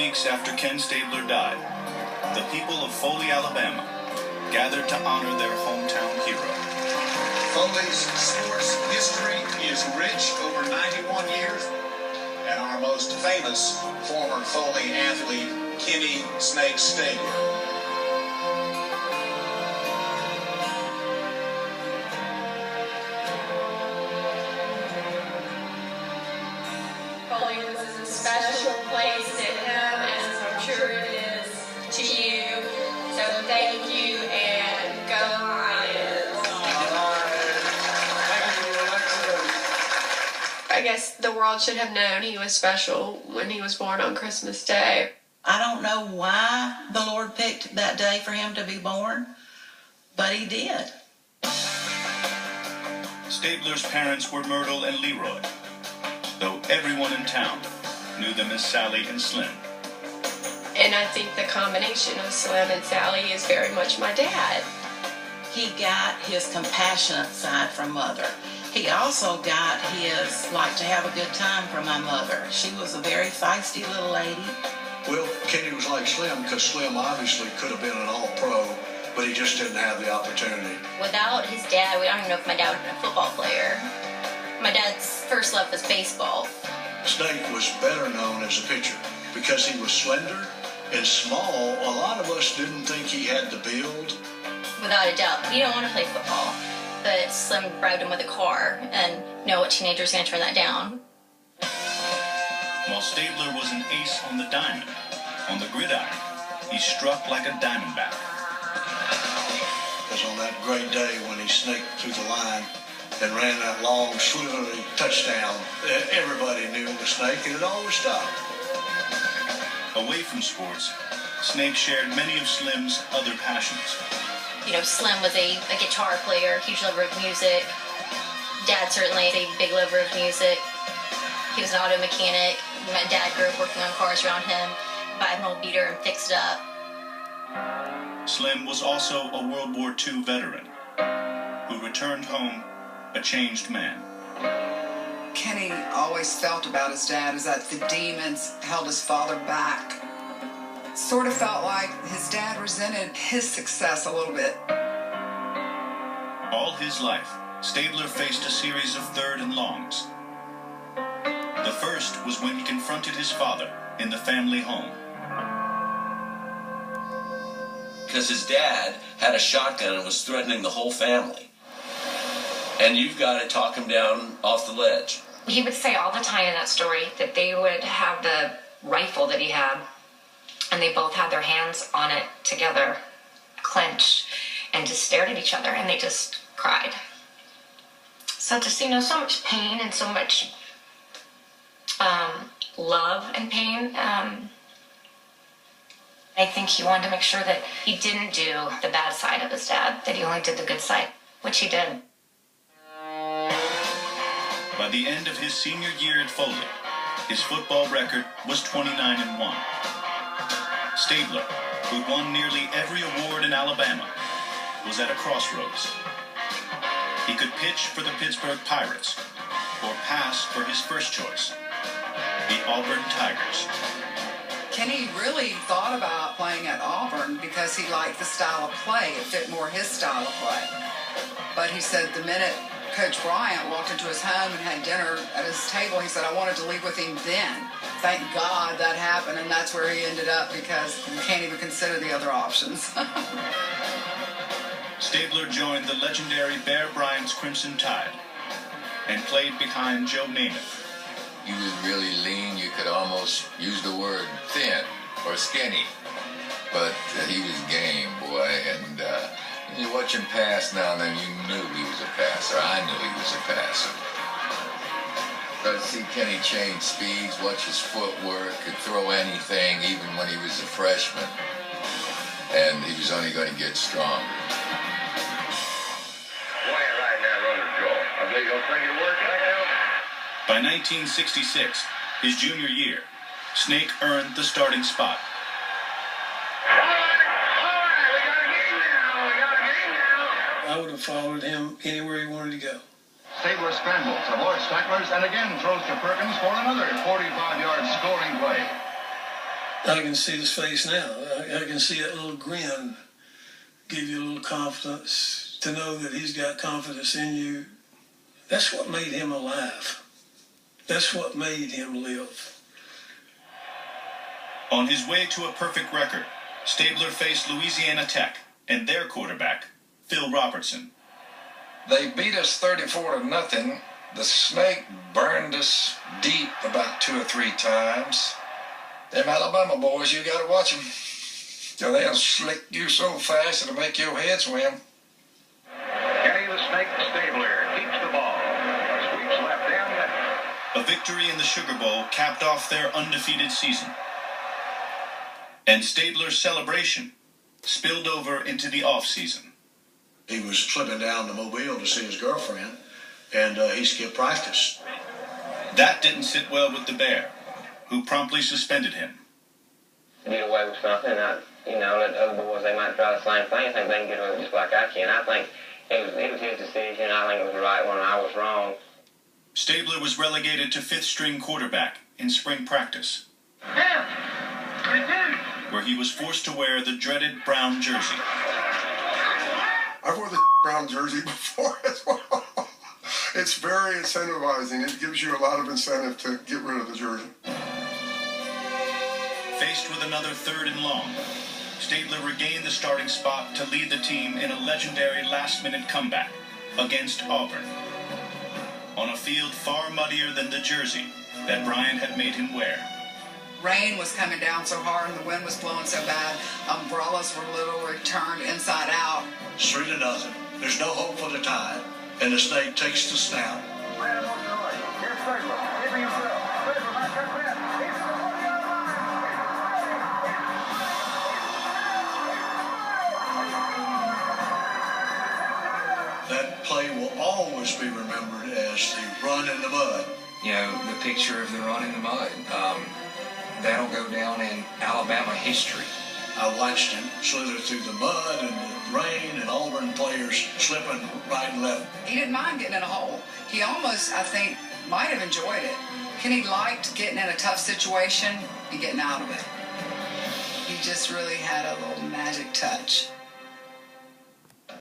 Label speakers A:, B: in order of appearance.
A: weeks after Ken Stabler died, the people of Foley, Alabama, gathered to honor their hometown hero.
B: Foley's sports history is rich, over 91 years, and our most famous former Foley athlete, Kenny "Snake" Stabler.
C: Foley was a special place to him, as I'm sure it is to you. So thank you, and go Lions. I guess the world should have known he was special when he was born on Christmas Day.
D: I don't know why the Lord picked that day for him to be born, but he did.
A: Stabler's parents were Myrtle and Leroy, though everyone in town knew them as Sally and Slim.
C: And I think the combination of Slim and Sally is very much my dad.
D: He got his compassionate side from Mother. He also got his like to have a good time from my mother. She was a very feisty little lady.
E: Well, Kenny was like Slim because Slim obviously could have been an all-pro, but he just didn't have the opportunity.
F: Without his dad, I don't even know if my dad would have been a football player. My dad's first love was baseball.
E: Snake was better known as a pitcher because he was slender and small. A lot of us didn't think he had the build.
F: Without a doubt, he didn't want to play football, but Slim bribed him with a car, and you know what teenager's going to turn that down.
A: While Stabler was an ace on the diamond, on the gridiron, he struck like a diamondback.
E: Because on that great day when he snaked through the line and ran that long, slithery touchdown, everybody knew the Snake, and it always stopped.
A: Away from sports, Snake shared many of Slim's other passions.
F: You know, Slim was a guitar player, huge lover of music. Dad certainly is a big lover of music. He was an auto mechanic. My dad grew up working on cars around him, buy an old beater and fix it up.
A: Slim was also a World War II veteran who returned home a changed man.
G: Kenny always felt about his dad is that the demons held his father back. Sort of felt like his dad resented his success a little bit.
A: All his life, Stabler faced a series of third and longs. The first was when he confronted his father in the family home.
H: Because his dad had a shotgun and was threatening the whole family. And you've got to talk him down off the ledge.
I: He would say all the time in that story that they would have the rifle that he had, and they both had their hands on it together, clenched, and just stared at each other, and they just cried. So just, you know, so much pain and so much love and pain. I think he wanted to make sure that he didn't do the bad side of his dad, that he only did the good side, which he did.
A: By the end of his senior year at Foley, his football record was 29-1. Stabler, who'd won nearly every award in Alabama, was at a crossroads. He could pitch for the Pittsburgh Pirates or pass for his first choice, the Auburn Tigers.
G: Kenny really thought about playing at Auburn because he liked the style of play. It fit more his style of play. But he said the minute Coach Bryant walked into his home and had dinner at his table, he said, I wanted to leave with him then. Thank God that happened, and that's where he ended up because you can't even consider the other options.
A: Stabler joined the legendary Bear Bryant's Crimson Tide and played behind Joe Namath.
J: He was really lean. You could almost use the word thin or skinny. But he was game, boy. And you watch him pass now and then, you knew he was a passer. I knew he was a passer. But see Kenny change speeds, watch his footwork, could throw anything, even when he was a freshman. And he was only going to get stronger.
K: Why are you riding that runner, Joe? I believe you'll bring your work right now.
A: By 1966, his junior year, Snake earned the starting spot.
L: I would have followed him anywhere he wanted to go.
K: Stabler scrambles, avoids tacklers, and again throws to Perkins for another 45-yard scoring play.
L: I can see his face now. I can see that little grin give you a little confidence, to know that he's got confidence in you. That's what made him alive. That's what made him live.
A: On his way to a perfect record, Stabler faced Louisiana Tech and their quarterback, Phil Robertson.
M: They beat us 34-0. The Snake burned us deep about 2 or 3 times. Them Alabama boys, you gotta watch them. They'll slick you so fast it'll make your head swim.
K: Kenny the Snake Stabler keeps the ball. Sweeps left end.
A: A victory in the Sugar Bowl capped off their undefeated season. And Stabler's celebration spilled over into the off-season.
E: He was slipping down to Mobile to see his girlfriend, and he skipped practice.
A: That didn't sit well with the Bear, who promptly suspended him.
N: Get away with something, let other boys, they might try the same thing. I think they can get away with it just like I can. I think it was his decision. I think it was the right one, and I was wrong.
A: Stabler was relegated to 5th-string quarterback in spring practice, where he was forced to wear the dreaded brown jersey.
O: I've worn the brown jersey before as well. It's very incentivizing. It gives you a lot of incentive to get rid of the jersey.
A: Faced with another 3rd and long, Stabler regained the starting spot to lead the team in a legendary last-minute comeback against Auburn, on a field far muddier than the jersey that Bryant had made him wear.
G: Rain was coming down so hard and the wind was blowing so bad, umbrellas were literally turned inside out.
E: 3-0. There's no hope for the Tide, and the Snake takes the snap. That play will always be remembered as the run in the mud.
M: The picture of the run in the mud. That'll go down in Alabama history.
E: I watched him slither through the mud and the rain and Auburn players slipping right and left.
G: He didn't mind getting in a hole. He almost, I think, might have enjoyed it. Kenny liked getting in a tough situation and getting out of it. He just really had a little magic touch.